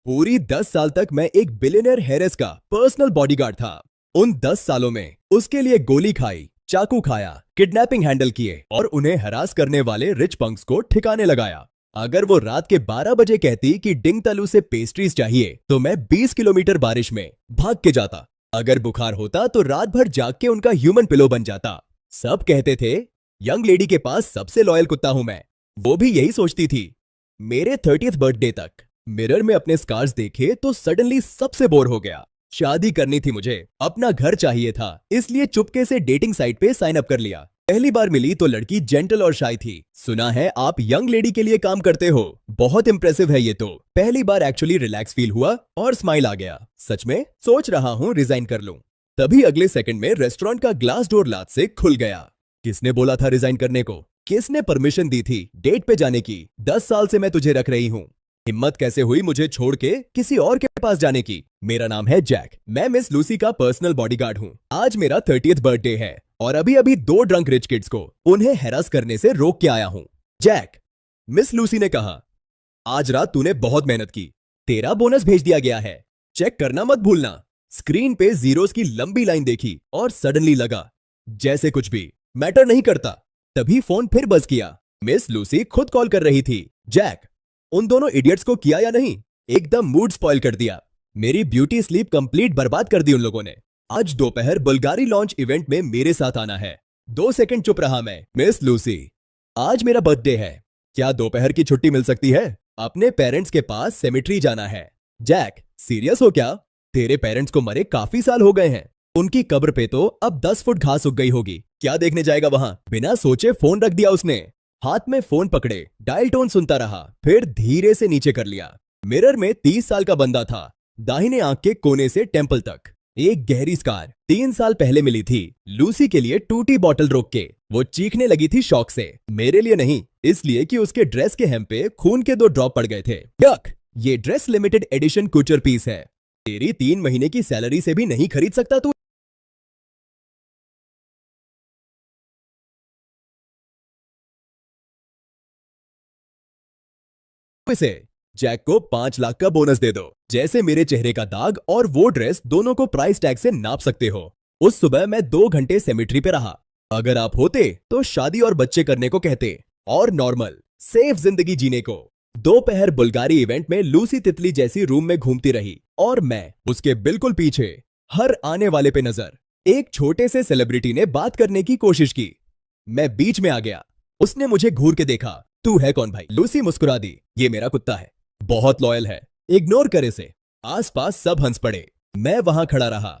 पूरी 10 साल तक मैं एक बिलियनर हेरेस का पर्सनल बॉडीगार्ड था। उन 10 सालों में उसके लिए गोली खाई, चाकू खाया, किडनैपिंग हैंडल किए और उन्हें हरास करने वाले रिच पंक्स को ठिकाने लगाया। अगर वो रात के 12 बजे कहती कि डिंग तलू से पेस्ट्रीज चाहिए तो मैं 20 किलोमीटर बारिश में भाग के जाता। अगर बुखार होता तो रात भर जाग के उनका ह्यूमन पिलो बन जाता। सब कहते थे यंग लेडी के पास सबसे लॉयल कुत्ता हूं मैं। वो भी यही सोचती थी। मेरे 30th बर्थडे तक मिरर में अपने स्कार्स देखे तो सडनली सबसे बोर हो गया। शादी करनी थी मुझे, अपना घर चाहिए था, इसलिए चुपके से डेटिंग साइट पे साइन अप कर लिया। पहली बार मिली तो लड़की जेंटल और शाय थी। सुना है आप यंग लेडी के लिए काम करते हो, बहुत इंप्रेसिव है ये तो। पहली बार एक्चुअली रिलैक्स फील हुआ और स्माइल आ गया। सच में सोच रहा हूँ रिजाइन कर लूं। तभी अगले सेकंड में रेस्टोरेंट का ग्लास डोर लात से खुल गया। किसने बोला था रिजाइन करने को? किसने परमिशन दी थी डेट पे जाने की? 10 साल से मैं तुझे रख रही हूँ। हिम्मत कैसे हुई मुझे छोड़ के किसी और के पास जाने की? मेरा नाम है जैक, मैं मिस लूसी का पर्सनल बॉडीगार्ड हूँ। आज मेरा 30th बर्थडे है और अभी अभी 2 ड्रंक रिच किड्स को उन्हें हैरास करने से रोक के आया हूँ। जैक, मिस लूसी ने कहा, आज रात तूने बहुत मेहनत की, तेरा बोनस भेज दिया गया है, चेक करना मत भूलना। स्क्रीन पे जीरोस की लंबी लाइन देखी और सडनली लगा जैसे कुछ भी मैटर नहीं करता। तभी फोन फिर बज किया। मिस लूसी खुद कॉल कर रही थी। जैक, उन दोनों इडियट्स को किया या नहीं? एकदम मूड स्पॉइल कर दिया। मेरी ब्यूटी स्लीप कंप्लीट बर्बाद कर दी उन लोगों ने। आज दोपहर बुल्गारी लॉन्च इवेंट में मेरे साथ आना है। 2 सेकंड चुप रहा मैं। मिस लूसी, आज मेरा बर्थडे है, क्या दोपहर की छुट्टी मिल सकती है? अपने पेरेंट्स के पास सेमेट्री जाना है। जैक, सीरियस हो क्या? तेरे पेरेंट्स को मरे काफी साल हो गए हैं। उनकी कब्र पे तो अब 10 फुट घास उग गई होगी। क्या देखने जाएगा वहां? बिना सोचे फोन रख दिया उसने। हाथ में फोन पकड़े डायल टोन सुनता रहा, फिर धीरे से नीचे कर लिया। मिरर में 30 साल का बंदा था, दाहिने आंख के कोने से टेम्पल तक एक गहरी स्कार। 3 साल पहले मिली थी लूसी के लिए टूटी बॉटल रोक के। वो चीखने लगी थी शौक से। मेरे लिए नहीं, इसलिए कि उसके ड्रेस के hem पे खून के 2 ड्रॉप पड़ गए थे। यक, ये ड्रेस लिमिटेड एडिशन कुचर पीस है, तेरी 3 महीने की सैलरी से भी नहीं खरीद सकता तू इसे। जैक को 5 लाख का बोनस दे दो। जैसे मेरे चेहरे का दाग और वो ड्रेस दोनों को प्राइस टैग से नाप सकते हो। उस सुबह मैं 2 घंटे सेमेट्री पे रहा। अगर आप होते तो शादी और बच्चे करने को कहते और नॉर्मल सेफ जिंदगी जीने को। दोपहर बुल्गारी इवेंट में लूसी तितली जैसी रूम में घूमती रही और मैं उसके बिल्कुल पीछे, हर आने वाले पे नजर। एक छोटे से सेलिब्रिटी ने बात करने की कोशिश की, मैं बीच में आ गया। उसने मुझे घूर के देखा। तू है कौन भाई? लूसी मुस्कुरा दी। ये मेरा कुत्ता है, बहुत लॉयल है, इग्नोर करे से। आसपास सब हंस पड़े। मैं वहां खड़ा रहा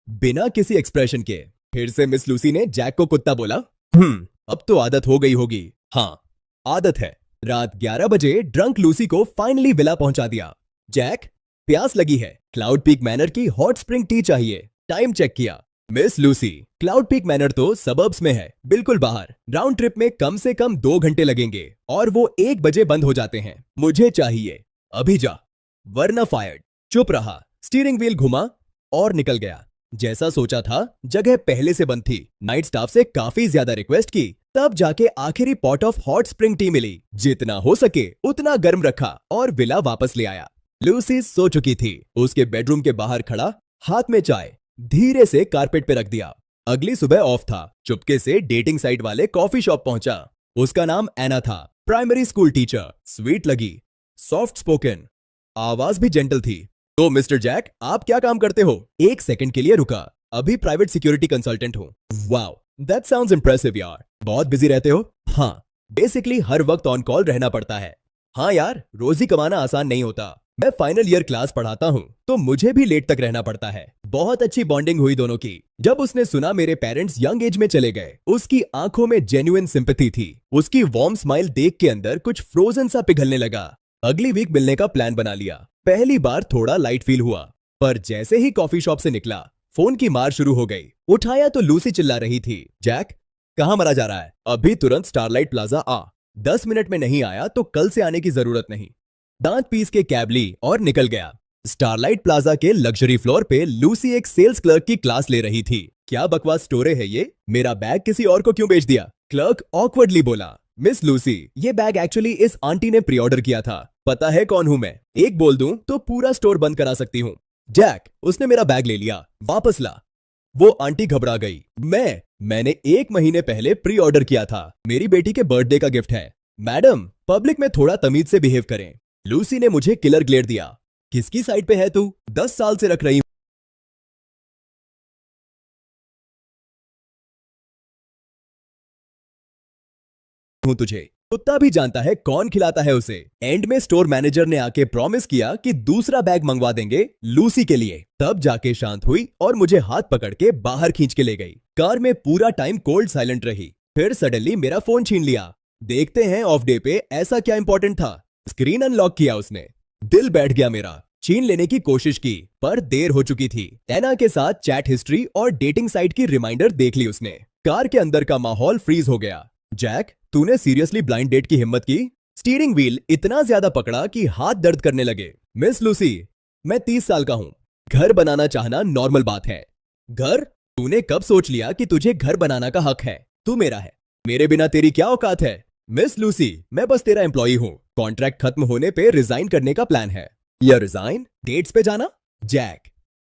बिना किसी एक्सप्रेशन के। फिर से मिस लूसी ने जैक को कुत्ता बोला। अब तो आदत हो गई होगी। हाँ, आदत है। रात 11 बजे ड्रंक लूसी को फाइनली विला पहुंचा दिया। जैक, प्यास लगी है, क्लाउड पीक मैनर की हॉट स्प्रिंग टी चाहिए। टाइम चेक किया। Miss Lucy, cloud peak manner तो सबर्ब्स में है, बिल्कुल बाहर। राउंड ट्रिप में कम से कम 2 घंटे लगेंगे और वो 1 बजे बंद हो जाते हैं। मुझे चाहिए, अभी जा, वरना फायर्ड। चुप रहा, स्टीयरिंग व्हील घुमा और निकल गया। जैसा सोचा था, जगह पहले से बंद थी। नाइट स्टाफ से काफी ज्यादा रिक्वेस्ट की, तब जाके आखिरी pot of hot spring tea मिली। जितना हो सके उतना गर्म रखा और विला वापस ले आया। लूसी सो चुकी थी। उसके बेडरूम के बाहर खड़ा, हाथ में चाय, धीरे से कारपेट पे रख दिया। अगली सुबह ऑफ था। चुपके से डेटिंग साइट वाले कॉफी शॉप पहुंचा। उसका नाम एना था, प्राइमरी स्कूल टीचर। स्वीट लगी, सॉफ्ट स्पोकन, आवाज भी जेंटल थी। तो मिस्टर जैक, आप क्या काम करते हो? 1 सेकंड के लिए रुका। अभी प्राइवेट सिक्योरिटी कंसल्टेंट हूँ। वाओ, दैट साउंड्स इंप्रेसिव यार। बहुत बिजी रहते हो? हाँ, बेसिकली हर वक्त ऑन कॉल रहना पड़ता है। हाँ यार, रोजी कमाना आसान नहीं होता। मैं फाइनल ईयर क्लास पढ़ाता हूँ तो मुझे भी लेट तक रहना पड़ता है। बहुत अच्छी बॉन्डिंग हुई दोनों की। जब उसने सुना मेरे पेरेंट्स यंग एज में चले गए, उसकी आंखों में जेन्युइन सिंपैथी थी। उसकी वार्म स्माइल देख के अंदर कुछ फ्रोजन सा पिघलने लगा। अगली वीक मिलने का प्लान बना लिया। पहली बार थोड़ा लाइट फील हुआ, पर जैसे ही कॉफी शॉप से निकला, फोन की मार शुरू हो गई। उठाया तो लूसी चिल्ला रही थी, जैक, कहाँ मरा जा रहा है? अभी तुरंत स्टारलाइट प्लाजा आ। 10 मिनट में नहीं आया तो कल से आने की जरूरत नहीं। दांत पीस के कैब ली और निकल गया। स्टारलाइट प्लाजा के लग्जरी फ्लोर पे लूसी एक सेल्स क्लर्क की क्लास ले रही थी। क्या बकवास स्टोरे है ये? मेरा बैग किसी और को क्यों बेच दिया? क्लर्क ऑकवर्डली बोला। मिस लूसी, ये बैग एक्चुअली इस आंटी ने प्री ऑर्डर किया था। पता है कौन हूं मैं? एक बोल दूं तो पूरा स्टोर बंद करा सकती हूँ। जैक, उसने मेरा बैग ले लिया, वापस ला। वो आंटी घबरा गई। मैंने 1 महीने पहले प्री ऑर्डर किया था, मेरी बेटी के बर्थडे का गिफ्ट है। मैडम, पब्लिक में थोड़ा तमीज से बिहेव करें। लूसी ने मुझे किलर ग्लेयर दिया। किसकी साइड पे है तू? 10 साल से रख रही हूं तुझे। कुत्ता भी जानता है कौन खिलाता है उसे। एंड में स्टोर मैनेजर ने आके प्रॉमिस किया कि दूसरा बैग मंगवा देंगे लूसी के लिए। तब जाके शांत हुई और मुझे हाथ पकड़ के बाहर खींच के ले गई। कार में पूरा टाइम कोल्ड साइलेंट रही। फिर सडनली मेरा फोन छीन लिया। देखते हैं ऑफ डे पे ऐसा क्या इंपॉर्टेंट था। स्क्रीन अनलॉक किया उसने। दिल बैठ गया मेरा। छीन लेने की कोशिश की पर देर हो चुकी थी। एना के साथ चैट हिस्ट्री और डेटिंग साइट की रिमाइंडर देख ली उसने। कार के अंदर का माहौल फ्रीज हो गया। जैक, तूने सीरियसली ब्लाइंड डेट की हिम्मत की? स्टीयरिंग व्हील इतना ज्यादा पकड़ा कि हाथ दर्द करने लगे। मिस लूसी, मैं 30 साल का हूं। घर बनाना चाहना नॉर्मल बात है। घर? तूने कब सोच लिया कि तुझे घर बनाना का हक है? तू मेरा है, मेरे बिना तेरी क्या औकात है? मिस लूसी, मैं बस तेरा एम्प्लॉई हूं। कॉन्ट्रैक्ट खत्म होने पे रिजाइन करने का प्लान है। या रिजाइन? डेट्स पे जाना? जैक,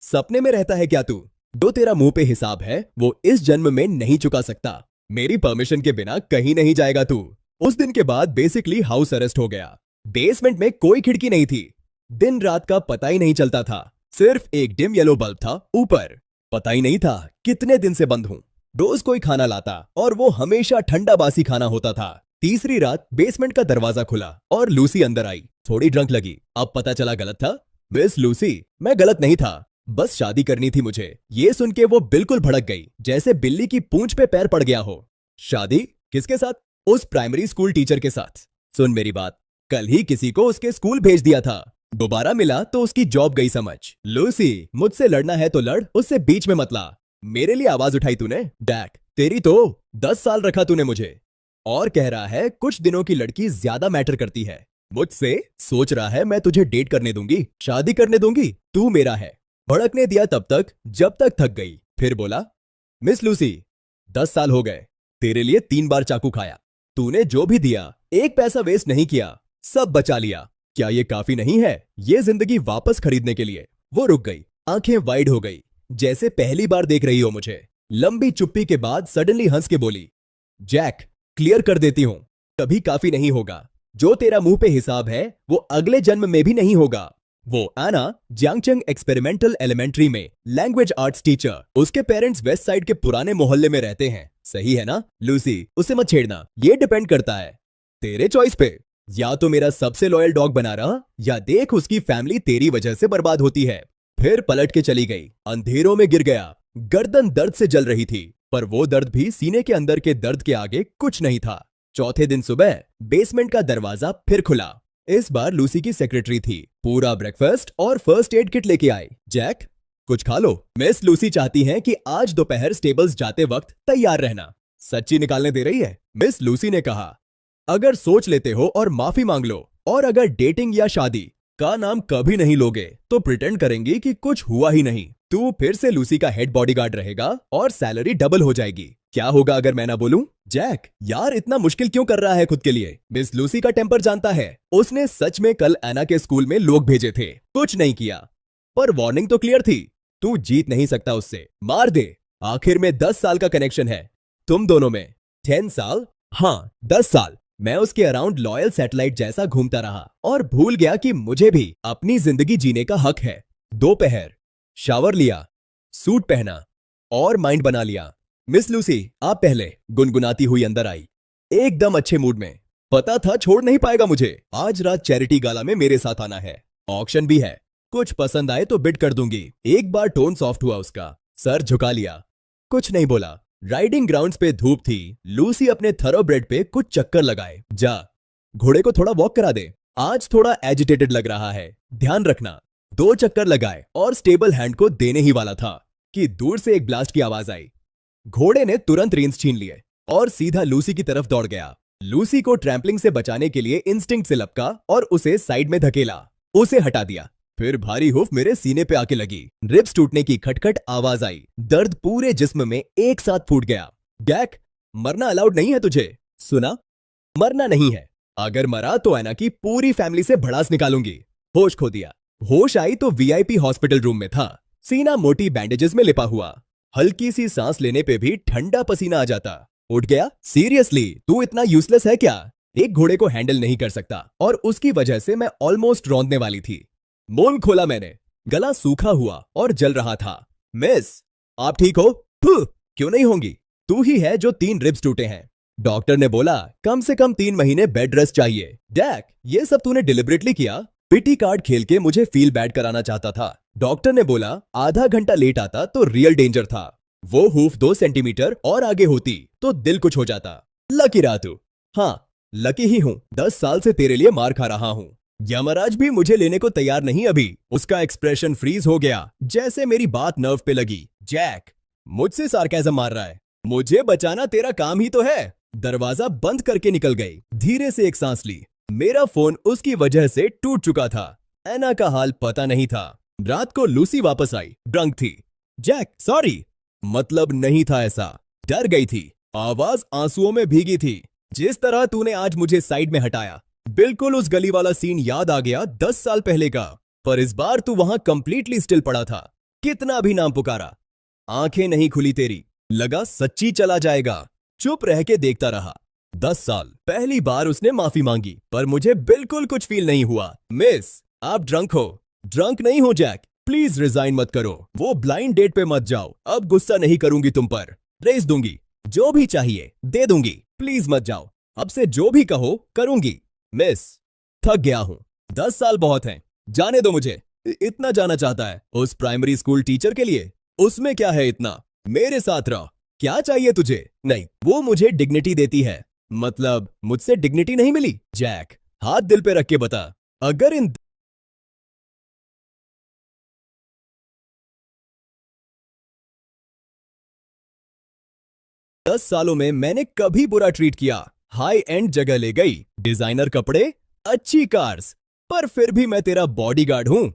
सपने में रहता है क्या तू? जो तेरा मुंह पे हिसाब है वो इस जन्म में नहीं चुका सकता। मेरी परमिशन के बिना कहीं नहीं जाएगा तू। उस दिन के बाद बेसिकली हाउस अरेस्ट हो गया। बेसमेंट में कोई खिड़की नहीं थी। दिन रात का पता ही नहीं चलता था। सिर्फ एक डिम येलो बल्ब था ऊपर। पता ही नहीं था कितने दिन से बंद हूं। रोज कोई खाना लाता और वो हमेशा ठंडा बासी खाना होता था। तीसरी रात बेसमेंट का दरवाजा खुला और लूसी अंदर आई। थोड़ी ड्रंक लगी। अब पता चला गलत था। मिस लूसी, मैं गलत नहीं था, बस शादी करनी थी मुझे। ये सुन के वो बिल्कुल भड़क गई, जैसे बिल्ली की पूंछ पे पैर पड़ गया हो। शादी? किसके साथ? उस प्राइमरी स्कूल टीचर के साथ। सुन मेरी बात, कल ही किसी को उसके स्कूल भेज दिया था। दोबारा मिला तो उसकी जॉब गई समझ। लूसी, मुझसे लड़ना है तो लड़, उससे बीच में मत ला। मेरे लिए आवाज उठाई तूने? डैक, तेरी तो 10 साल रखा तूने मुझे। और कह रहा है कुछ दिनों की लड़की ज्यादा मैटर करती है मुझसे। सोच रहा है मैं तुझे डेट करने दूंगी, शादी करने दूंगी, तू मेरा है। भड़कने दिया तब तक जब तक थक गई। फिर बोला, मिस लूसी, 10 साल हो गए, तेरे लिए 3 बार चाकू खाया। तूने जो भी दिया, एक पैसा वेस्ट नहीं किया, सब बचा लिया। क्या ये काफी नहीं है ये जिंदगी वापस खरीदने के लिए? वो रुक गई, आंखें वाइड हो गई, जैसे पहली बार देख रही हो मुझे। लंबी चुप्पी के बाद सडनली हंस के बोली, जैक, क्लियर कर देती हूं, कभी काफी नहीं होगा। जो तेरा मुंह पे हिसाब है वो अगले जन्म में भी नहीं होगा। वो आना जियांगचंग एक्सपेरिमेंटल एलिमेंट्री में लैंग्वेज आर्ट्स टीचर। उसके पेरेंट्स वेस्ट साइड के पुराने मोहल्ले में रहते हैं। सही है ना? लूसी, उसे मत छेड़ना, ये डिपेंड करता है तेरे चॉइस पे। या तो मेरा सबसे लॉयल डॉग बना रहा, या देख उसकी फैमिली तेरी वजह से बर्बाद होती है। फिर पलट के चली गई। अंधेरों में गिर गया। गर्दन दर्द से जल रही थी, पर वो दर्द भी सीने के अंदर के दर्द के आगे कुछ नहीं था। चौथे दिन सुबह बेसमेंट का दरवाजा फिर खुला। इस बार लूसी की सेक्रेटरी थी। पूरा ब्रेकफास्ट और फर्स्ट एड किट लेके आई। जैक, कुछ खा लो। मिस लूसी चाहती हैं कि आज दोपहर स्टेबल्स जाते वक्त तैयार रहना। सच्ची निकालने दे रही है? मिस लूसी ने कहा, अगर सोच लेते हो और माफी मांग लो, और अगर डेटिंग या शादी का नाम कभी नहीं लोगे तो प्रिटेंड करेंगी कि कुछ हुआ ही नहीं। तू फिर से लूसी का हेड बॉडीगार्ड रहेगा और सैलरी डबल हो जाएगी। क्या होगा अगर मैं ना बोलूं? जैक, यार इतना मुश्किल क्यों कर रहा है खुद के लिए? मिस लूसी का टेम्पर जानता है। उसने सच में कल एना के स्कूल में लोग भेजे थे, कुछ नहीं किया, पर वार्निंग तो क्लियर थी। तू जीत नहीं सकता उससे, मार दे। आखिर में 10 साल का कनेक्शन है तुम दोनों में। 10 साल? हाँ, 10 साल। मैं उसके अराउंड लॉयल सैटेलाइट जैसा घूमता रहा और भूल गया कि मुझे भी अपनी जिंदगी जीने का हक है। दोपहर, शावर लिया, सूट पहना और माइंड बना लिया। मिस लूसी, आप पहले। गुनगुनाती हुई अंदर आई, एकदम अच्छे मूड में। पता था छोड़ नहीं पाएगा मुझे। आज रात चैरिटी गाला में मेरे साथ आना है। ऑक्शन भी है, कुछ पसंद आए तो बिड कर दूंगी। एक बार टोन सॉफ्ट हुआ उसका, सर झुका लिया, कुछ नहीं बोला। राइडिंग ग्राउंड्स पे धूप थी। लूसी अपने थरोब्रेड पे कुछ चक्कर लगाए। जा, घोड़े को थोड़ा वॉक करा दे, आज थोड़ा एजिटेटेड लग रहा है, ध्यान रखना। 2 चक्कर लगाए और स्टेबल हैंड को देने ही वाला था कि दूर से एक ब्लास्ट की आवाज आई। घोड़े ने तुरंत रेंस छीन लिए और सीधा लूसी की तरफ दौड़ गया। लूसी को ट्रैम्पलिंग से बचाने के लिए इंस्टिंक्ट से लपका और उसे साइड में धकेला, उसे हटा दिया। फिर भारी हुफ मेरे सीने पे आके लगी। रिब्स टूटने की खटखट आवाज आई। दर्द पूरे जिस्म में एक साथ फूट गया। जैक, मरना अलाउड नहीं है तुझे, सुना? मरना नहीं है। अगर मरा तो ऐना की पूरी फैमिली से भड़ास निकालूंगी। होश खो दिया। होश आई तो वीआईपी हॉस्पिटल रूम में था। सीना मोटी बैंडेजेस में लिपा हुआ। हल्की सी सांस लेने पे भी ठंडा पसीना आ जाता। उठ गया? सीरियसली तू इतना यूजलेस है क्या? एक घोड़े को हैंडल नहीं कर सकता और उसकी वजह से मैं ऑलमोस्ट रौंदने वाली थी। मुंह खोला मैंने। गला सूखा हुआ और जल रहा था। मिस, आप ठीक हो? क्यों नहीं होंगी? तू ही है जो 3 रिब्स टूटे हैं। डॉक्टर ने बोला कम से कम 3 महीने बेड रेस्ट चाहिए। डैक, ये सब तूने डिलिबरेटली किया? पिटी कार्ड खेल के मुझे फील बैड कराना चाहता था। डॉक्टर ने बोला आधा घंटा लेट आता तो रियल डेंजर था। वो हूफ 2 सेंटीमीटर और आगे होती तो दिल कुछ हो जाता। लकी रहा तू। हाँ, लकी ही हूं। 10 साल से तेरे लिए मार खा रहा हूं। यमराज भी मुझे लेने को तैयार नहीं अभी। उसका एक्सप्रेशन फ्रीज हो गया, जैसे मेरी बात नर्व पे लगी। जैक, मुझसे सार्केज़म मार रहा है? मुझे बचाना तेरा काम ही तो है। दरवाजा बंद करके निकल गई। धीरे से एक सांस ली। मेरा फोन उसकी वजह से टूट चुका था। ऐना का हाल पता नहीं था। रात को लूसी वापस आई, ड्रंक थी। जैक सॉरी, मतलब नहीं था ऐसा। डर गई थी। आवाज आंसुओं में भीगी थी। जिस तरह तूने आज मुझे साइड में हटाया, बिल्कुल उस गली वाला सीन याद आ गया 10 साल पहले का। पर इस बार तू वहां कंप्लीटली स्टिल पड़ा था। कितना भी नाम पुकारा, आंखें नहीं खुली तेरी। लगा सच्ची चला जाएगा। चुप रह के देखता रहा। 10 साल पहली बार उसने माफी मांगी, पर मुझे बिल्कुल कुछ फील नहीं हुआ। मिस, आप ड्रंक हो। ड्रंक नहीं हो जैक, प्लीज रिजाइन मत करो। वो ब्लाइंड डेट पे मत जाओ। अब गुस्सा नहीं करूंगी तुम पर। रेस दूंगी, जो भी चाहिए दे दूंगी। प्लीज मत जाओ। अब से जो भी कहो करूंगी। मिस, थक गया हूं। 10 साल बहुत हैं। जाने दो मुझे। इतना जाना चाहता है उस प्राइमरी स्कूल टीचर के लिए? उसमें क्या है इतना? मेरे साथ रहो। क्या चाहिए तुझे? नहीं, वो मुझे डिग्निटी देती है। मतलब मुझसे डिग्निटी नहीं मिली? जैक, हाथ दिल पे रख के बता। अगर इन 10 सालों में मैंने कभी बुरा ट्रीट किया? हाई एंड जगह ले गई, डिजाइनर कपड़े, अच्छी कार्स, पर फिर भी मैं तेरा बॉडीगार्ड हूं।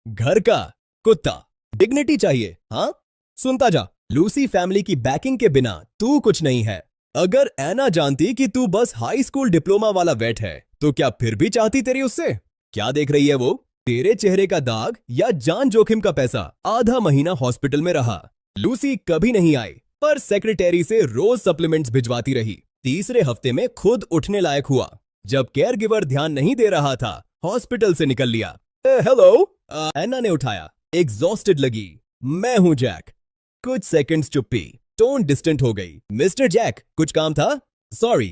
घर का कुत्ता। डिग्निटी चाहिए? हाँ, सुनता जा। लूसी फैमिली की बैकिंग के बिना तू कुछ नहीं है। अगर ऐना जानती कि तू बस हाई स्कूल डिप्लोमा वाला वेट है, तो क्या फिर भी चाहती तेरी उससे? क्या देख रही है वो? तेरे चेहरे का दाग या जान जोखिम का पैसा? आधा महीना हॉस्पिटल में रहा। लूसी कभी नहीं आई, पर सेक्रेटरी से रोज सप्लीमेंट्स भिजवाती रही। तीसरे हफ्ते में खुद उठने लायक हुआ। जब केयर गिवर ध्यान नहीं दे रहा था, हॉस्पिटल से निकल लिया। हेलो, ऐना ने उठाया। एग्जॉस्टेड लगी। मैं हूं जैक। कुछ सेकंड्स चुप्पी। टोन डिस्टेंट हो गई। मिस्टर जैक, कुछ काम था? सॉरी,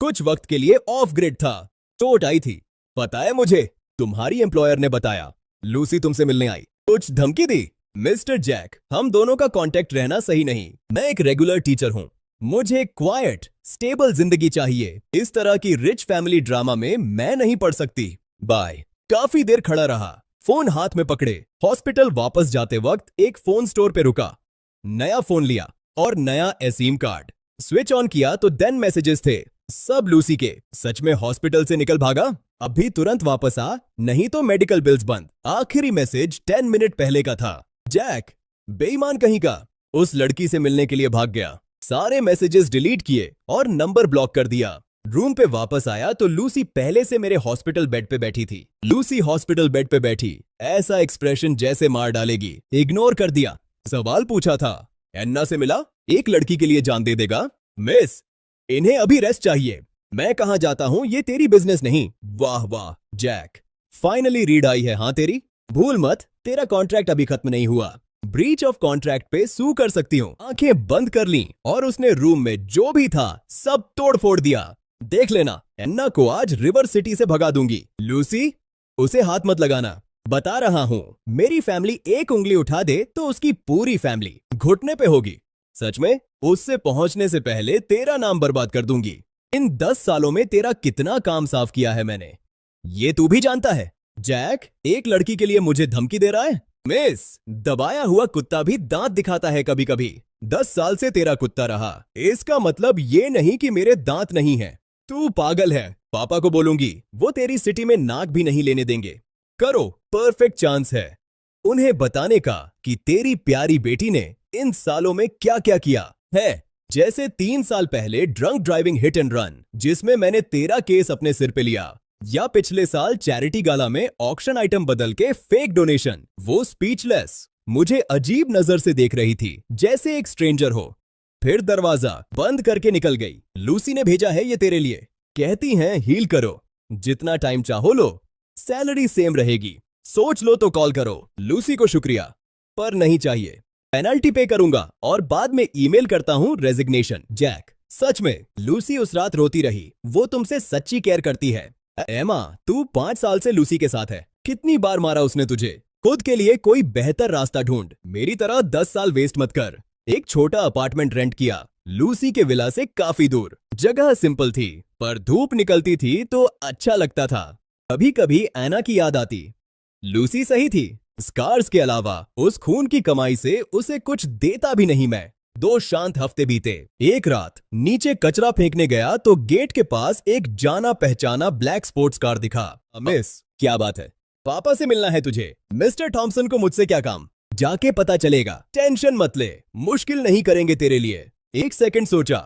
कुछ वक्त के लिए ऑफ ग्रिड था। चोट आई थी। पता है मुझे, तुम्हारी एम्प्लॉयर ने बताया। लूसी तुमसे मिलने आई, कुछ धमकी दी? मिस्टर जैक, हम दोनों का कांटेक्ट रहना सही नहीं। मैं एक रेगुलर टीचर हूं। मुझे क्वाइट स्टेबल जिंदगी चाहिए। इस तरह की रिच फैमिली ड्रामा में मैं नहीं पड़ सकती। बाय। काफी देर खड़ा रहा, फोन हाथ में पकड़े। हॉस्पिटल वापस जाते वक्त एक फोन स्टोर पे रुका। नया फोन लिया और नया एसिम कार्ड। स्विच ऑन किया तो देन मैसेजेस थे, सब लूसी के। सच में हॉस्पिटल से निकल भागा? अभी तुरंत वापस आ, नहीं तो मेडिकल बिल्स बंद। आखिरी मैसेज 10 मिनट पहले का था। जैक, बेईमान कहीं का, उस लड़की से मिलने के लिए भाग गया। सारे मैसेजेस डिलीट किए और नंबर ब्लॉक कर दिया। रूम पे वापस आया तो लूसी पहले से मेरे हॉस्पिटल बेड पे बैठी थी। लूसी हॉस्पिटल बेड पे बैठी, ऐसा एक्सप्रेशन जैसे मार डालेगी। इग्नोर कर दिया। सवाल पूछा था, एन्ना से मिला? एक लड़की के लिए जान दे देगा? मिस, इन्हें अभी रेस्ट चाहिए। मैं कहां जाता हूं ये तेरी बिजनेस नहीं। वाह वाह जैक, फाइनली रीड आई है हाँ तेरी। भूल मत, तेरा कॉन्ट्रैक्ट अभी खत्म नहीं हुआ। ब्रीच ऑफ कॉन्ट्रैक्ट पे सू कर सकती हूँ। आंखें बंद कर ली और उसने रूम में जो भी था सब तोड़ फोड़ दिया। देख लेना, एन्ना को आज रिवर सिटी से भगा दूंगी। लूसी, उसे हाथ मत लगाना। बता रहा हूं, मेरी फैमिली एक उंगली उठा दे तो उसकी पूरी फैमिली घुटने पे होगी। सच में, उससे पहुंचने से पहले तेरा नाम बर्बाद कर दूंगी। इन 10 सालों में तेरा कितना काम साफ किया है मैंने, ये तू भी जानता है। जैक, एक लड़की के लिए मुझे धमकी दे रहा है? मिस, दबाया हुआ कुत्ता भी दांत दिखाता है कभी कभी। 10 साल से तेरा कुत्ता रहा, इसका मतलब ये नहीं कि मेरे दांत नहीं है। तू पागल है। पापा को बोलूंगी, वो तेरी सिटी में नाक भी नहीं लेने देंगे। करो, परफेक्ट चांस है उन्हें बताने का कि तेरी प्यारी बेटी ने इन सालों में क्या क्या किया है। जैसे 3 साल पहले drunk driving hit and run, जिसमें मैंने 13 केस अपने सिर पे लिया, या पिछले साल चैरिटी गाला में ऑक्शन आइटम बदल के फेक डोनेशन। वो स्पीचलेस मुझे अजीब नजर से देख रही थी, जैसे एक स्ट्रेंजर हो। फिर दरवाजा बंद करके निकल गई। लूसी ने भेजा है ये तेरे लिए। कहती हैं हील करो, जितना टाइम चाहो लो, सैलरी सेम रहेगी, सोच लो तो कॉल करो। लूसी को शुक्रिया, पर नहीं चाहिए। पेनल्टी पे करूंगा और बाद में ईमेल करता हूं रेजिग्नेशन। जैक। सच में लूसी उस रात रोती रही। वो तुमसे सच्ची केयर करती है। एमा, तू 5 साल से लूसी के साथ है। कितनी बार मारा उसने तुझे? खुद के लिए कोई बेहतर रास्ता ढूंढ। मेरी तरह 10 साल वेस्ट मत कर। एक छोटा अपार्टमेंट रेंट किया, लूसी के विला से काफी दूर। जगह सिंपल थी, पर धूप निकलती थी तो अच्छा लगता था। कभी कभी एना की याद आती। लूसी सही थी, स्कार्स के अलावा उस खून की कमाई से उसे कुछ देता भी नहीं मैं। 2 शांत हफ्ते बीते। एक रात नीचे कचरा फेंकने गया तो गेट के पास एक जाना पहचाना ब्लैक स्पोर्ट्स कार दिखा। मिस, क्या बात है? पापा से मिलना है तुझे। मिस्टर थॉमसन को मुझसे क्या काम? जाके पता चलेगा। टेंशन मत ले, मुश्किल नहीं करेंगे तेरे लिए। 1 सेकंड सोचा,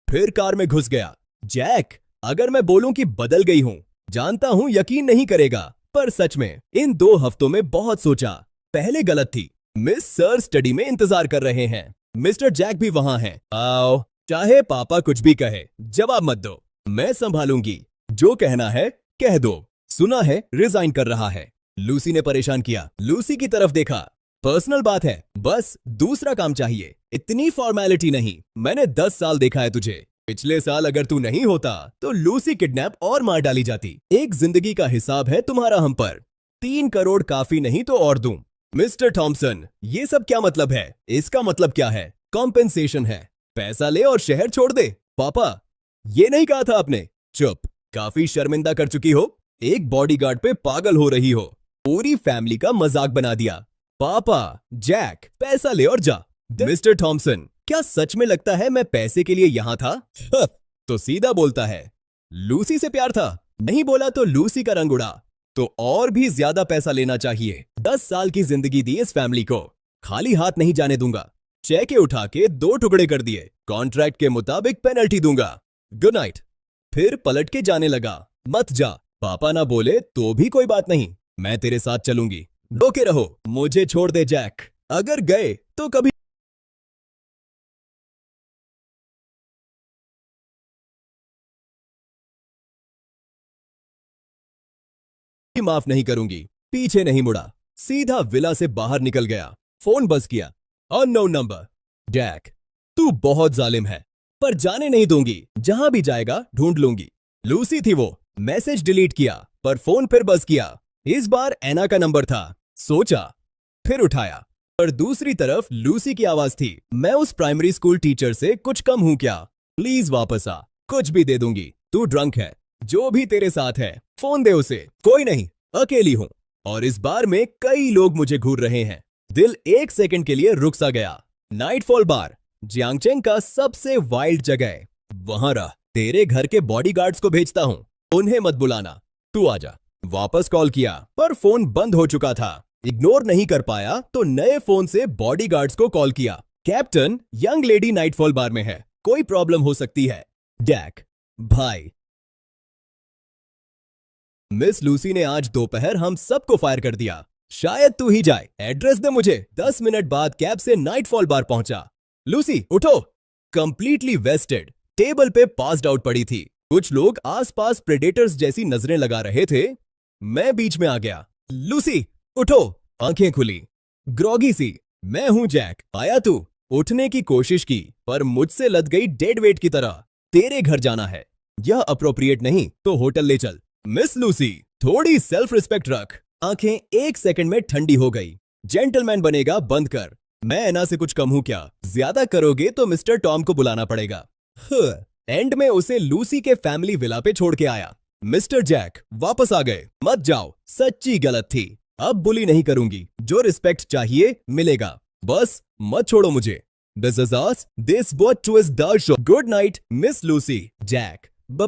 फिर कार में घुस गया। जैक, अगर मैं बोलूं कि बदल गई हूं, जानता हूं यकीन नहीं करेगा, पर सच में इन 2 हफ्तों में बहुत सोचा। पहले गलत थी। मिस सर स्टडी में इंतजार कर रहे हैं। मिस्टर जैक भी वहां हैं। आओ, चाहे पापा कुछ भी कहे, जवाब मत दो। मैं संभालूंगी, जो कहना है कह दो। सुना है रिजाइन कर रहा है। लूसी ने परेशान किया। लूसी की तरफ देखा। पर्सनल बात है, बस दूसरा काम चाहिए, इतनी फॉर्मेलिटी नहीं। मैंने 10 साल देखा है तुझे। पिछले साल अगर तू नहीं होता तो लूसी किडनैप और मार डाली जाती। एक जिंदगी का हिसाब है तुम्हारा हम पर। 3 करोड़ काफी नहीं तो और दूं। मिस्टर थॉमसन, ये सब क्या मतलब है? इसका मतलब क्या है? कॉम्पेंसेशन है। पैसा ले और शहर छोड़ दे। पापा, ये नहीं कहा था आपने। चुप, काफी शर्मिंदा कर चुकी हो। एक बॉडीगार्ड पे पागल हो रही हो। पूरी फैमिली का मजाक बना दिया। पापा, जैक, पैसा ले और जा। मिस्टर थॉमसन, क्या सच में लगता है मैं पैसे के लिए यहां था? तो सीधा बोलता है। लूसी से प्यार था? नहीं बोला तो लूसी का रंग उड़ा। तो और भी ज्यादा पैसा लेना चाहिए। 10 साल की जिंदगी दी इस फैमिली को, खाली हाथ नहीं जाने दूंगा। चेके उठा के 2 टुकड़े कर दिए। कॉन्ट्रैक्ट के मुताबिक पेनल्टी दूंगा। Good night. फिर पलट के जाने लगा। मत जा, पापा ना बोले तो भी कोई बात नहीं, मैं तेरे साथ चलूंगी। रोके रहो, मुझे छोड़ दे जैक। अगर गए तो कभी माफ नहीं करूंगी। पीछे नहीं मुड़ा, सीधा विला से बाहर निकल गया। फोन बज किया। Unknown number. जैक, तू बहुत जालिम है, पर जाने नहीं दूंगी। जहां भी जाएगा ढूंढ लूंगी। लूसी थी वो। मैसेज डिलीट किया, पर फोन फिर बज किया। इस बार एना का नंबर था। सोचा, फिर उठाया, पर दूसरी तरफ लूसी की आवाज थी। मैं उस प्राइमरी स्कूल टीचर से कुछ कम हूं क्या? प्लीज वापस आ, कुछ भी दे दूंगी। तू ड्रंक है, जो भी तेरे साथ है फोन दे उसे। कोई नहीं, अकेली हूं, और इस बार में कई लोग मुझे घूर रहे हैं। दिल 1 सेकंड के लिए रुक सा गया। नाइटफॉल बार, जियांगचेंग का सबसे वाइल्ड जगह। वहां रह, तेरे घर के बॉडीगार्ड्स को भेजता हूं, उन्हें मत बुलाना। तू आजा। वापस कॉल किया, पर फोन बंद हो चुका था। इग्नोर नहीं कर पाया तो नए फोन से बॉडीगार्ड्स को कॉल किया। कैप्टन, यंग लेडी नाइटफॉल बार में है, कोई प्रॉब्लम हो सकती है। जैक, भाई, मिस लूसी ने आज दोपहर हम सबको फायर कर दिया। शायद तू ही जाए, एड्रेस दे मुझे। 10 मिनट बाद कैब से नाइटफॉल बार पहुंचा। लूसी उठो। कंप्लीटली वेस्टेड, टेबल पे पास्ड आउट पड़ी थी। कुछ लोग आसपास प्रेडेटर्स जैसी नजरें लगा रहे थे। मैं बीच में आ गया। लूसी उठो। आंखें खुली, ग्रॉगी सी। मैं हूं जैक, आया तू? उठने की कोशिश की, पर मुझसे लद गई डेड वेट की तरह। तेरे घर जाना है, यह अप्रोप्रिएट नहीं तो होटल ले चल। मिस लूसी, थोड़ी सेल्फ रिस्पेक्ट रख। आंखें 1 सेकंड में ठंडी हो गई। जेंटलमैन बनेगा बंद कर। मैं एना से कुछ कम हूं क्या? ज्यादा करोगे तो मिस्टर टॉम को बुलाना पड़ेगा। एंड में उसे लूसी के फैमिली विला पे छोड़ के आया। मिस्टर जैक वापस आ गए। मत जाओ, सच्ची गलत थी। अब बुली नहीं करूंगी, जो रिस्पेक्ट चाहिए मिलेगा। बस मत छोड़ो मुझे। This is us, this what to is the show. Good night miss Lucy. Jack,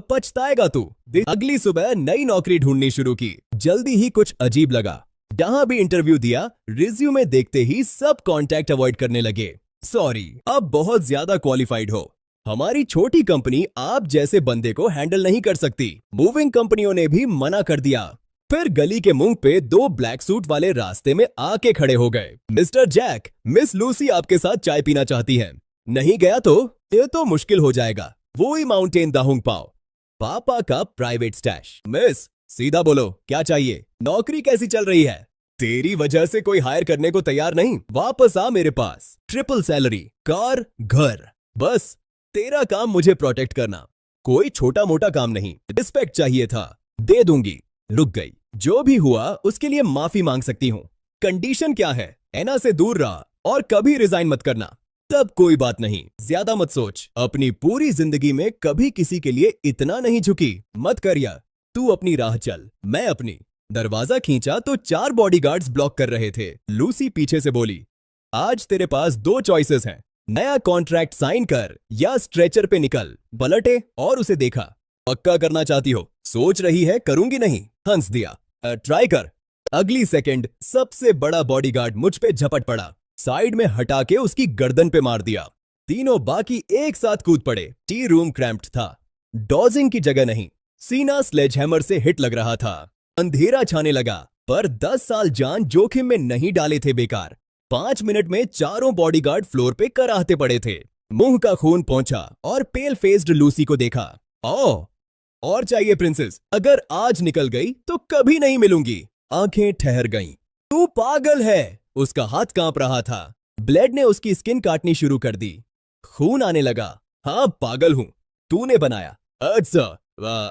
पछताएगा तू। अगली सुबह नई नौकरी ढूंढनी शुरू की। जल्दी ही कुछ अजीब लगा। जहां भी इंटरव्यू दिया, रिज्यूमे देखते ही सब कांटेक्ट अवॉइड करने लगे। सॉरी, अब बहुत ज्यादा क्वालिफाइड हो। हमारी छोटी कंपनी आप जैसे बंदे को हैंडल नहीं कर सकती। मूविंग कंपनियों ने भी मना कर दिया। फिर गली के मुंह पे दो ब्लैक सूट वाले रास्ते में आके खड़े हो गए। मिस्टर जैक, मिस लूसी आपके साथ चाय पीना चाहती हैं। नहीं गया तो ये तो मुश्किल हो जाएगा। वो ही माउंटेन दाहुंग पाओ, पापा का प्राइवेट स्टैश। मिस, सीधा बोलो, क्या चाहिए? नौकरी कैसी चल रही है? तेरी वजह से कोई हायर करने को तैयार नहीं। वापस आ मेरे पास। ट्रिपल सैलरी, कार, घर। बस तेरा काम मुझे प्रोटेक्ट करना। कोई छोटा मोटा काम नहीं। रिस्पेक्ट चाहिए था, दे दूंगी। रुक गई। जो भी हुआ उसके लिए माफी मांग सकती हूँ। कंडीशन क्या है? एना से दूर रहा और कभी रिजाइन मत करना। तब कोई बात नहीं, ज्यादा मत सोच। अपनी पूरी जिंदगी में कभी किसी के लिए इतना नहीं झुकी। मत कर यार, तू अपनी राह चल, मैं अपनी। दरवाजा खींचा तो 4 बॉडीगार्ड्स ब्लॉक कर रहे थे। लूसी पीछे से बोली, आज तेरे पास 2 चॉइसेस हैं। नया कॉन्ट्रैक्ट साइन कर या स्ट्रेचर पे निकल। पलटे और उसे देखा। पक्का करना चाहती हो? सोच रही है करूंगी नहीं। हंस दिया। ट्राई कर। अगली सेकंड सबसे बड़ा बॉडीगार्ड मुझ पे झपट पड़ा। साइड में हटा के उसकी गर्दन पे मार दिया। तीनों बाकी एक साथ कूद पड़े। टी रूम क्रैम्प्ड था। डॉजिंग की जगह नहीं, सीना स्लेजहैमर से हिट लग रहा था। अंधेरा छाने लगा, पर 10 साल जान जोखिम में नहीं डाले थे बेकार। 5 मिनट में चारों बॉडीगार्ड फ्लोर पे कराहते पड़े थे। मुंह का खून पहुंचा और पेल फेस्ड लूसी को देखा। ओह, और चाहिए प्रिंसेस? अगर आज निकल गई तो कभी नहीं मिलूंगी। आंखें ठहर गईं। तू पागल है। उसका हाथ कांप रहा था। ब्लेड ने उसकी स्किन काटनी शुरू कर दी। खून आने लगा। हाँ, पागल हूं, तूने बनाया। अच्छा,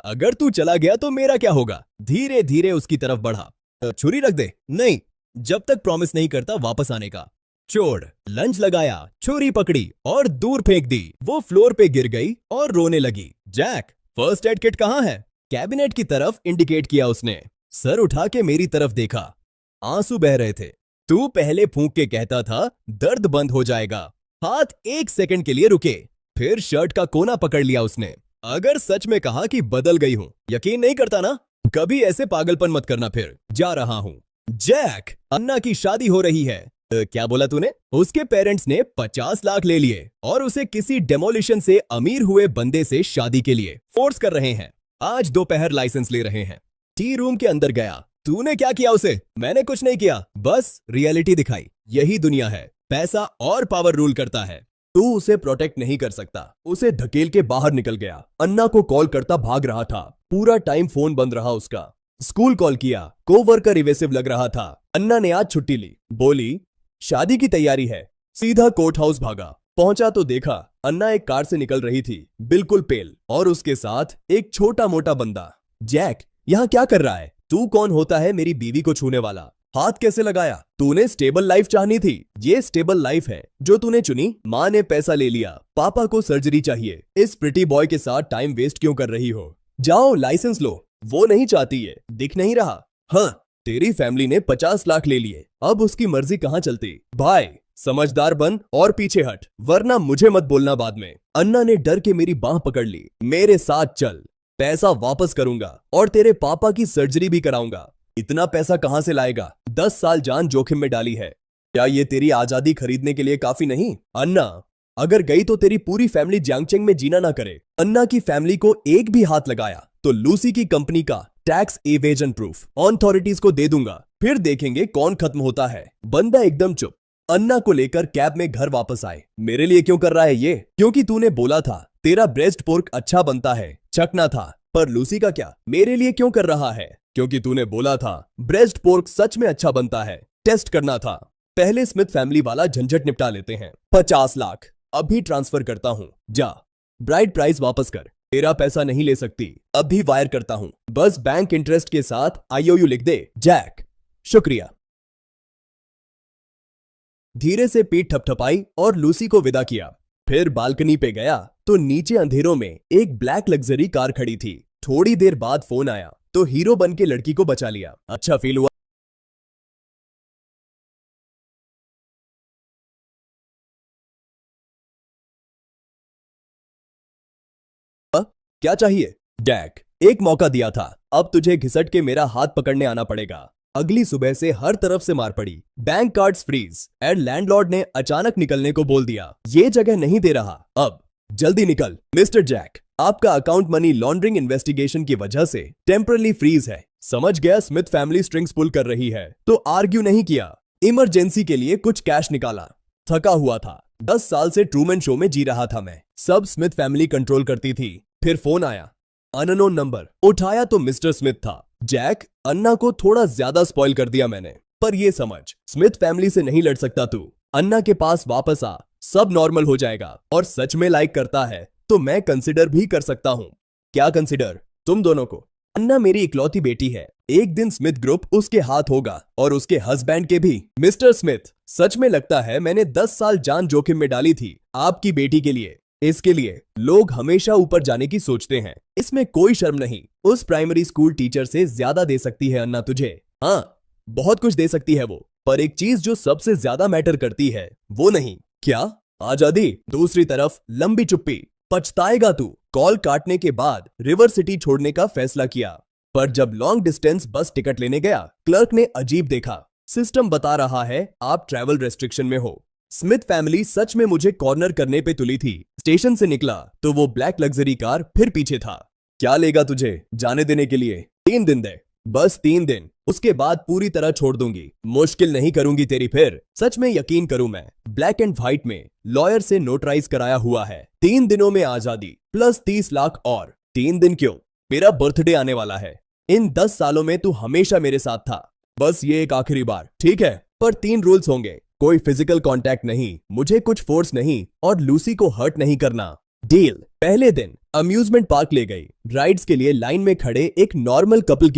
अगर तू चला गया तो मेरा क्या होगा? धीरे धीरे उसकी तरफ बढ़ा। छुरी रख दे। नहीं, जब तक प्रॉमिस नहीं करता वापस आने का। चोड़। लंच लगाया, छुरी पकड़ी और दूर फेंक दी। वो फ्लोर पे गिर गई और रोने लगी। जैक, फर्स्ट एड किट कहाँ है? कैबिनेट की तरफ इंडिकेट किया उसने। सर उठा के मेरी तरफ देखा। आंसू बह रहे थे। तू पहले फूंक के कहता था दर्द बंद हो जाएगा। हाथ 1 सेकंड के लिए रुके, फिर शर्ट का कोना पकड़ लिया उसने। अगर सच में कहा कि बदल गई हूं, यकीन नहीं करता ना? कभी ऐसे पागलपन मत करना। फिर जा रहा हूं। जैक, अन्ना की शादी हो रही है। क्या बोला तूने? उसके पेरेंट्स ने 50 लाख ले लिए और उसे किसी डेमोलिशन से अमीर हुए बंदे से शादी के लिए फोर्स कर रहे हैं। आज दोपहर लाइसेंस ले रहे हैं। टी रूम के अंदर गया। तूने क्या किया उसे? मैंने कुछ नहीं किया, बस रियलिटी दिखाई। यही दुनिया है, पैसा और पावर रूल करता है। तू उसे प्रोटेक्ट नहीं कर सकता। उसे धकेल के बाहर निकल गया। अन्ना को कॉल करता भाग रहा था। पूरा टाइम फोन बंद रहा उसका। स्कूल कॉल किया, कोवर्कर इवेसिव लग रहा था। अन्ना ने आज छुट्टी ली। बोली शादी की तैयारी है। सीधा कोर्ट हाउस भागा। पहुंचा तो देखा अन्ना एक कार से निकल रही थी, बिल्कुल पेल, और उसके साथ एक छोटा मोटा बंदा। जैक, यहाँ क्या कर रहा है? तू कौन होता है मेरी बीवी को छूने वाला? हाथ कैसे लगाया? तूने स्टेबल लाइफ चाहनी थी। ये स्टेबल लाइफ है जो तूने चुनी। माँ ने पैसा ले लिया, पापा को सर्जरी चाहिए। इस प्रिटी बॉय के साथ टाइम वेस्ट क्यों कर रही हो? जाओ लाइसेंस लो। वो नहीं चाहती है, दिख नहीं रहा? हाँ, तेरी फैमिली ने 50 लाख ले लिए, अब उसकी मर्जी कहाँ चलती? भाई समझदार बन और पीछे हट, वरना मुझे मत बोलना बाद में। अन्ना ने डर के मेरी बांह पकड़ ली। मेरे साथ चल, पैसा वापस करूंगा और तेरे पापा की सर्जरी भी कराऊंगा। इतना पैसा कहां से लाएगा? 10 साल जान जोखिम में डाली है। क्या ये तेरी आजादी खरीदने के लिए काफी नहीं? अन्ना, अगर गई तो तेरी पूरी फैमिली जियांगचेंग में जीना ना करे। अन्ना की फैमिली को एक भी हाथ लगाया तो लूसी की कंपनी का टैक्स एवेजन प्रूफ अथॉरिटीज को दे दूंगा। फिर देखेंगे कौन खत्म होता है। बंदा एकदम चुप। अन्ना को लेकर कैब में घर वापस आए। मेरे लिए क्यों कर रहा है ये? क्योंकि तूने बोला था तेरा ब्रेस्ट पोर्क अच्छा बनता है, चखना था। पर लूसी का क्या? मेरे लिए क्यों कर रहा है? क्योंकि तूने बोला था ब्रेस्ट पोर्क सच में अच्छा बनता है, टेस्ट करना था। पहले स्मिथ फैमिली वाला झंझट निपटा लेते हैं। 50 लाख अभी ट्रांसफर करता हूं। जा, ब्राइड प्राइस वापस कर। तेरा पैसा नहीं ले सकती, अभी वायर करता हूं। बस बैंक इंटरेस्ट के साथ आईओयू लिख दे। जैक, शुक्रिया। धीरे से पीठ थपथपाई और लूसी को विदा किया। फिर बालकनी पे गया तो नीचे अंधेरों में एक ब्लैक लग्जरी कार खड़ी थी। थोड़ी देर बाद फोन आया तो हीरो बन के लड़की को बचा लिया। अच्छा फील हुआ? क्या चाहिए? जैक, एक मौका दिया था, अब तुझे घिसट के मेरा हाथ पकड़ने आना पड़ेगा। अगली सुबह से हर तरफ से मार पड़ी। Bank cards freeze and landlord ने अचानक निकलने को बोल दिया। ये जगह नहीं दे रहा। अब जल्दी निकल। मिस्टर जैक, आपका अकाउंट मनी लॉन्ड्रिंग इन्वेस्टिगेशन की वजह से टेम्परली फ्रीज है। समझ गया, स्मिथ फैमिली स्ट्रिंग्स पुल कर रही है तो आर्ग्यू नहीं किया। इमरजेंसी के लिए कुछ कैश निकाला। थका हुआ था, 10 साल से ट्रूमन शो में जी रहा था मैं। सब स्मिथ फैमिली कंट्रोल करती थी। फिर फोन आया, अननोन नंबर। उठाया तो मिस्टर स्मिथ था। जैक, अन्ना को थोड़ा ज्यादा स्पॉइल कर दिया मैंने, पर ये समझ, स्मिथ फैमिली से नहीं लड़ सकता तू। अन्ना के पास वापस आ, सब नॉर्मल हो जाएगा। और सच में लाइक करता है तो मैं कंसिडर भी कर सकता हूँ। क्या कंसिडर? तुम दोनों को। अन्ना मेरी इकलौती बेटी है। एक दिन स्मिथ ग्रुप उसके हाथ होगा और उसके हस्बैंड के भी। मिस्टर स्मिथ, सच में लगता है मैंने 10 साल जान जोखिम में डाली थी आपकी बेटी के लिए। इसके लिए लोग हमेशा ऊपर जाने की सोचते हैं, इसमें कोई शर्म नहीं। उस प्राइमरी स्कूल टीचर से ज्यादा दे सकती है अन्ना तुझे। हाँ, बहुत कुछ दे सकती है वो, पर एक चीज जो सबसे ज्यादा मैटर करती है वो नहीं। क्या? आजादी। दूसरी तरफ लंबी चुप्पी। पछताएगा तू। कॉल काटने के बाद रिवर सिटी छोड़ने का फैसला किया, पर जब लॉन्ग डिस्टेंस बस टिकट लेने गया, क्लर्क ने अजीब देखा। सिस्टम बता रहा है आप ट्रैवल रेस्ट्रिक्शन में हो। स्मिथ फैमिली सच में मुझे कॉर्नर करने पे तुली थी। स्टेशन से निकला तो वो ब्लैक लग्जरी कार फिर पीछे था। क्या लेगा तुझे जाने देने के लिए? 3 दिन दे, बस 3 दिन। उसके बाद पूरी तरह छोड़ दूंगी। मुश्किल नहीं करूंगी तेरी फिर। सच में यकीन करूं मैं, ब्लैक एंड व्हाइट में लॉयर से नोटराइज कराया हुआ है। 3 दिनों में आजादी प्लस 30 लाख। और 3 दिन क्यों? मेरा बर्थडे आने वाला है। इन 10 सालों में तू हमेशा मेरे साथ था, बस ये एक आखिरी बार, ठीक है? पर 3 रूल्स होंगे। कोई फिजिकल कांटेक्ट नहीं, मुझे कुछ फोर्स नहीं, और लूसी को हर्ट नहीं करना। डील? पहले दिन अम्यूजमेंट पार्क ले गई। राइड्स के लिए लाइन में खड़े एक नॉर्मल कपल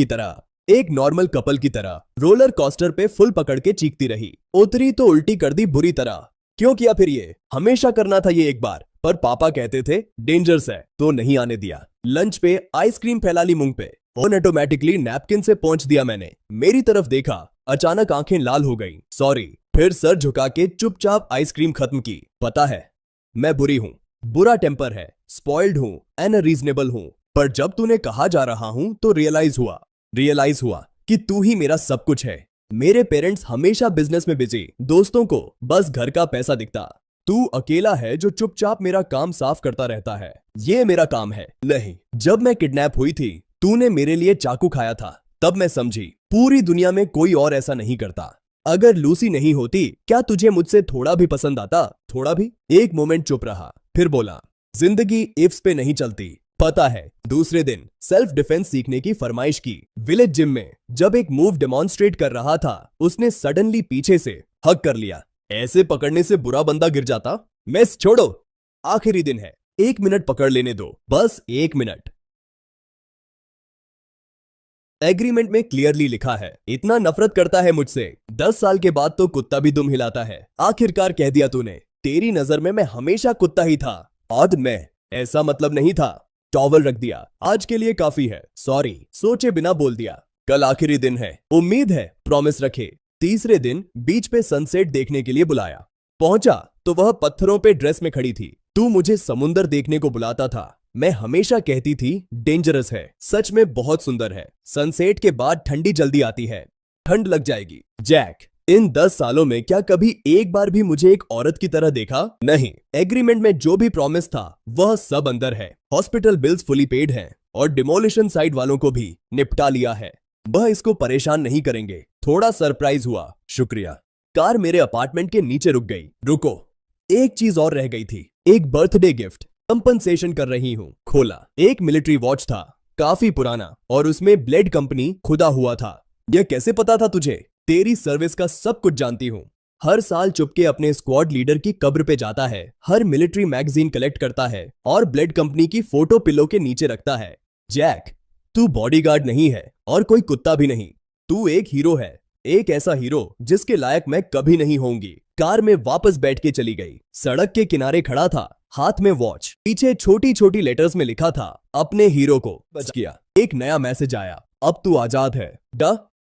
की तरह रोलर कोस्टर पे फुल पकड़ के चीखती रही। उतरी तो उल्टी कर दी बुरी तरह। क्यों किया फिर ये? हमेशा करना था ये एक बार, पर पापा कहते थे डेंजरस है तो नहीं आने दिया। लंच पे आइसक्रीम फैला ली मुंह पे। फोन ऑटोमेटिकली नैपकिन से पहुंच दिया मैंने। मेरी तरफ देखा, अचानक आंखें लाल हो गई। सॉरी। फिर सर झुका के चुपचाप आइसक्रीम खत्म की। पता है मैं बुरी हूं, बुरा टेम्पर है, स्पॉइल्ड हूं, अनरीजनेबल हूं, पर जब तूने कहा जा रहा हूं तो रियलाइज हुआ कि तू ही मेरा सब कुछ है। मेरे पेरेंट्स हमेशा बिजनेस में बिजी, दोस्तों को बस घर का पैसा दिखता। तू अकेला है जो चुपचाप मेरा काम साफ करता रहता है। ये मेरा काम है। नहीं, जब मैं किडनैप हुई थी, तूने मेरे लिए चाकू खाया था, तब मैं समझी पूरी दुनिया में कोई और ऐसा नहीं करता। अगर लूसी नहीं होती, क्या तुझे मुझसे थोड़ा भी पसंद आता? थोड़ा भी? एक मोमेंट चुप रहा, फिर बोला, जिंदगी इफ्स पे नहीं चलती, पता है। दूसरे दिन सेल्फ डिफेंस सीखने की फरमाइश की। विलेज जिम में जब एक मूव डेमोन्स्ट्रेट कर रहा था, उसने सडनली पीछे से हग कर लिया। ऐसे पकड़ने से बुरा बंदा गिर जाता। मिस छोड़ो, आखिरी दिन है, 1 मिनट पकड़ लेने दो, बस 1 मिनट। एग्रीमेंट में क्लियरली लिखा है, इतना नफरत करता है मुझसे, 10 साल के बाद तो कुत्ता भी दुम हिलाता है। आखिरकार कह दिया तूने। तेरी नजर में मैं हमेशा कुत्ता ही था। और मैं, ऐसा मतलब नहीं था। टॉवल रख दिया, आज के लिए काफी है। सॉरी, सोचे बिना बोल दिया। कल आखिरी दिन है, उम्मीद है प्रॉमिस रखे। तीसरे दिन बीच पे सनसेट देखने के लिए बुलाया। पहुंचा तो वह पत्थरों पे ड्रेस में खड़ी थी। तू मुझे समुंदर देखने को बुलाता था। मैं हमेशा कहती थी डेंजरस है, सच में बहुत सुंदर है। सनसेट के बाद ठंडी जल्दी आती है, ठंड लग जाएगी। जैक, इन 10 सालों में क्या कभी एक बार भी मुझे एक औरत की तरह देखा? नहीं। एग्रीमेंट में जो भी प्रॉमिस था वह सब अंदर है। हॉस्पिटल बिल्स फुली पेड हैं और डिमोलिशन साइट वालों को भी निपटा लिया है। वह इसको परेशान नहीं करेंगे। थोड़ा सरप्राइज हुआ, शुक्रिया। कार मेरे अपार्टमेंट के नीचे रुक गई। रुको, एक चीज और रह गई थी, एक बर्थडे गिफ्ट। कंपनसेशन कर रही हूँ। खोला, एक मिलिट्री वॉच था, काफी पुराना, और उसमें ब्लेड कंपनी खुदा हुआ था। यह कैसे पता था तुझे? तेरी सर्विस का सब कुछ जानती हूँ। हर साल चुपके अपने स्क्वाड लीडर की कब्र पे जाता है, हर मिलिट्री मैगजीन कलेक्ट करता है और ब्लेड कंपनी की फोटो पिलो के नीचे रखता है। जैक, तू बॉडीगार्ड नहीं है और कोई कुत्ता भी नहीं। तू एक हीरो है, एक ऐसा हीरो जिसके लायक मैं कभी नहीं होऊंगी। कार में वापस बैठ के चली गई। सड़क के किनारे खड़ा था, हाथ में वॉच, पीछे छोटी छोटी लेटर्स में लिखा था अपने हीरो को बच गया। एक नया मैसेज आया, अब तू आजाद है।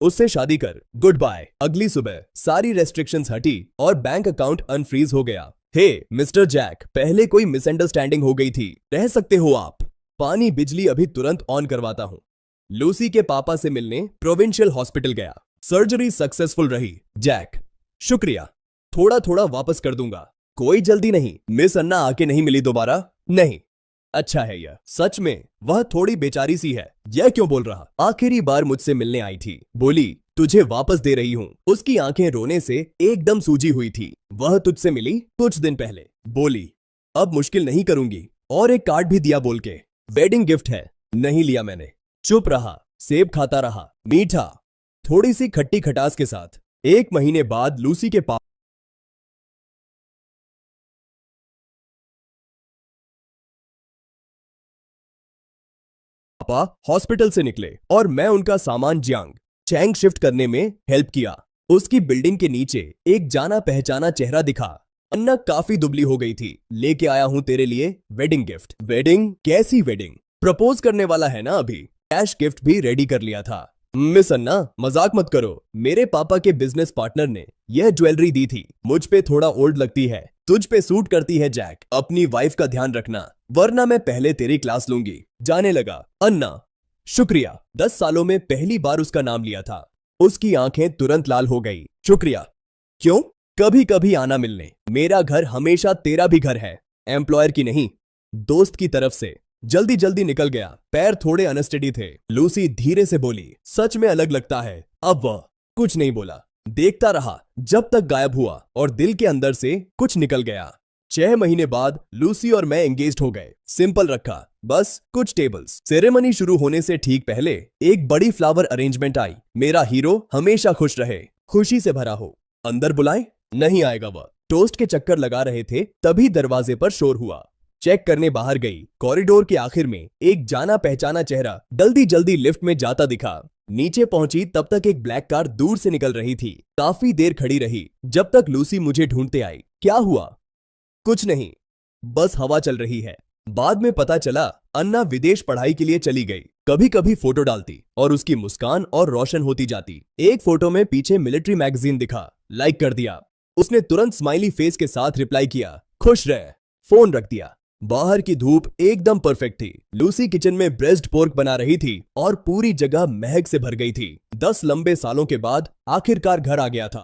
उससे शादी कर, गुड बाय। अगली सुबह सारी रेस्ट्रिक्शंस हटी और बैंक अकाउंट अनफ्रीज हो गया। हे मिस्टर जैक, पहले कोई मिसअंडरस्टैंडिंग हो गई थी, रह सकते हो आप। पानी बिजली अभी तुरंत ऑन करवाता हूं। लूसी के पापा से मिलने प्रोविंशियल हॉस्पिटल गया। सर्जरी सक्सेसफुल रही। जैक, शुक्रिया, थोड़ा थोड़ा वापस कर दूंगा। कोई जल्दी नहीं, मिस अन्ना आके नहीं मिली दोबारा? नहीं। अच्छा है यह, सच में वह थोड़ी बेचारी सी है। यह क्यों बोल रहा? आखिरी बार मुझसे मिलने आई थी, बोली तुझे वापस दे रही हूँ। उसकी आंखें रोने से एकदम सूजी हुई थी। वह तुझसे मिली कुछ दिन पहले, बोली अब मुश्किल नहीं करूंगी, और एक कार्ड भी दिया बोल के, वेडिंग गिफ्ट है। नहीं लिया मैंने, चुप रहा, सेब खाता रहा, मीठा, थोड़ी सी खट्टी खटास के साथ। 1 महीने बाद लूसी के पापा हॉस्पिटल से निकले और मैं उनका सामान जियांग चैंग शिफ्ट करने में हेल्प किया। उसकी बिल्डिंग के नीचे एक जाना पहचाना चेहरा दिखा। अन्ना काफी दुबली हो गई थी। लेके आया हूं तेरे लिए वेडिंग गिफ्ट। वेडिंग? कैसी वेडिंग? प्रपोज करने वाला है ना अभी। कैश गिफ्ट भी रेडी कर लिया था। मिस अन्ना मजाक मत करो, मेरे पापा के बिजनेस पार्टनर ने यह ज्वेलरी दी थी। मुझ पे थोड़ा ओल्ड लगती है, तुझ पे सूट करती है जैक। अपनी वाइफ का ध्यान रखना, वरना मैं पहले तेरी क्लास लूंगी। जाने लगा। अन्ना शुक्रिया। 10 सालों में पहली बार उसका नाम लिया था। उसकी आंखें तुरंत लाल हो गई। शुक्रिया? क्यों? कभी कभी आना मिलने। मेरा घर हमेशा तेरा भी घर है, एम्प्लॉयर की नहीं, दोस्त की तरफ से। जल्दी जल्दी निकल गया। पैर थोड़े अनस्टेडी थे। लूसी धीरे से बोली सच में अलग लगता है। अब वह कुछ नहीं बोला, देखता रहा जब तक गायब हुआ और दिल के अंदर से कुछ निकल गया। 6 महीने बाद लूसी और मैं एंगेज्ड हो गए। सिंपल रखा, बस कुछ टेबल्स। सेरेमनी शुरू होने से ठीक पहले एक बड़ी फ्लावर अरेंजमेंट आई। मेरा हीरो हमेशा खुश रहे, खुशी से भरा हो। अंदर बुलाए? नहीं आएगा वह। टोस्ट के चक्कर लगा रहे थे, तभी दरवाजे पर शोर हुआ। चेक करने बाहर गई। कॉरिडोर के आखिर में एक जाना पहचाना चेहरा जल्दी जल्दी लिफ्ट में जाता दिखा। नीचे पहुंची तब तक एक ब्लैक कार दूर से निकल रही थी। काफी देर खड़ी रही जब तक लूसी मुझे ढूंढते आई। क्या हुआ? कुछ नहीं, बस हवा चल रही है। बाद में पता चला अन्ना विदेश पढ़ाई के लिए चली गई। कभी कभी फोटो डालती और उसकी मुस्कान और रोशन होती जाती। एक फोटो में पीछे मिलिट्री मैगजीन दिखा, लाइक कर दिया। उसने तुरंत स्माइली फेस के साथ रिप्लाई किया, खुश रह। फोन रख दिया। बाहर की धूप एकदम परफेक्ट थी। लूसी किचन में ब्रेस्ट पोर्क बना रही थी और पूरी जगह महक से भर गई थी। 10 लंबे सालों के बाद आखिरकार घर आ गया था।